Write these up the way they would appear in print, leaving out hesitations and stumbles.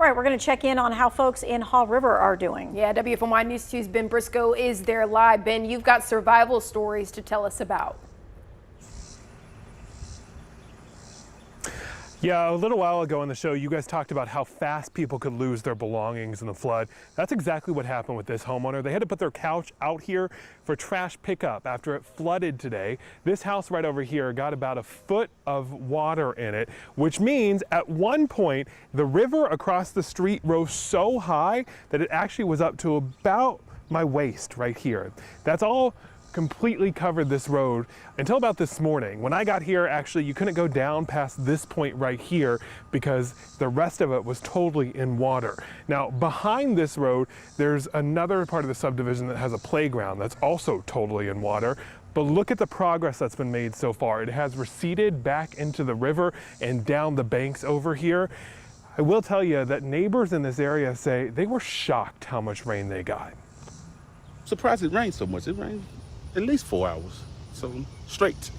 All right, we're going to check in on how folks in Haw River are doing. Yeah, WFMY News 2's Ben Briscoe is there live. Ben, you've got survival stories to tell us about. Yeah, a little while ago on the show, you guys talked about how fast people could lose their belongings in the flood. That's exactly what happened with this homeowner. They had to put their couch out here for trash pickup after it flooded today. This house right over here got about a foot of water in it, which means at one point, the river across the street rose so high that it actually was up to about my waist right here. That's all completely covered this road until about this morning. When I got here, actually, you couldn't go down past this point right here because the rest of it was totally in water. Now, behind this road, there's another part of the subdivision that has a playground that's also totally in water. But look at the progress that's been made so far. It has receded back into the river and down the banks over here. I will tell you that neighbors in this area say they were shocked how much rain they got. Surprised it rained so much. It rained at least 4 hours, so straight.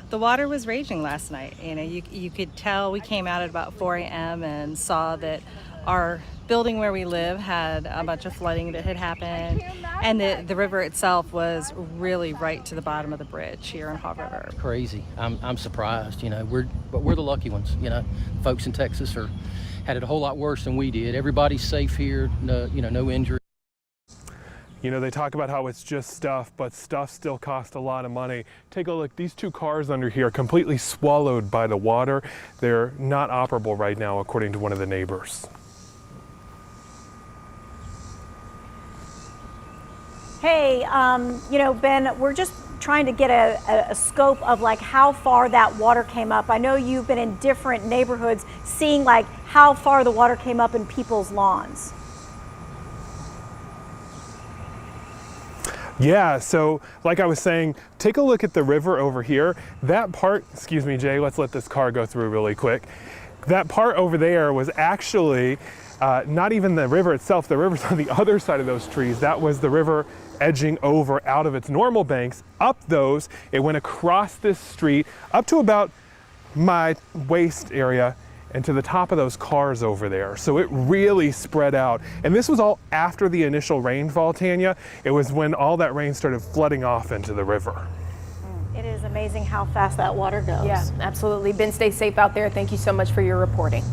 The water was raging last night. You know, you could tell. We came out at about 4 a.m. and saw that our building where we live had a bunch of flooding that had happened, and the river itself was really right to the bottom of the bridge here in Haw River. Crazy. I'm surprised. You know, we're the lucky ones. You know, folks in Texas had it a whole lot worse than we did. Everybody's safe here. No, no injury. You know, they talk about how it's just stuff, but stuff still costs a lot of money. Take a look, these two cars under here are completely swallowed by the water. They're not operable right now, according to one of the neighbors. Hey, you know, Ben, we're just trying to get a scope of like how far that water came up. I know you've been in different neighborhoods seeing like how far the water came up in people's lawns. Yeah, so like I was saying, take a look at the river over here. That part, excuse me, Jay, let's let this car go through really quick. That part over there was actually not even the river itself. The river's on the other side of those trees. That was the river edging over out of its normal banks, up those. It went across this street up to about my waist area and to the top of those cars over there. So it really spread out. And this was all after the initial rainfall, Tanya. It was when all that rain started flooding off into the river. It is amazing how fast that water goes. Yeah, absolutely. Ben, stay safe out there. Thank you so much for your reporting.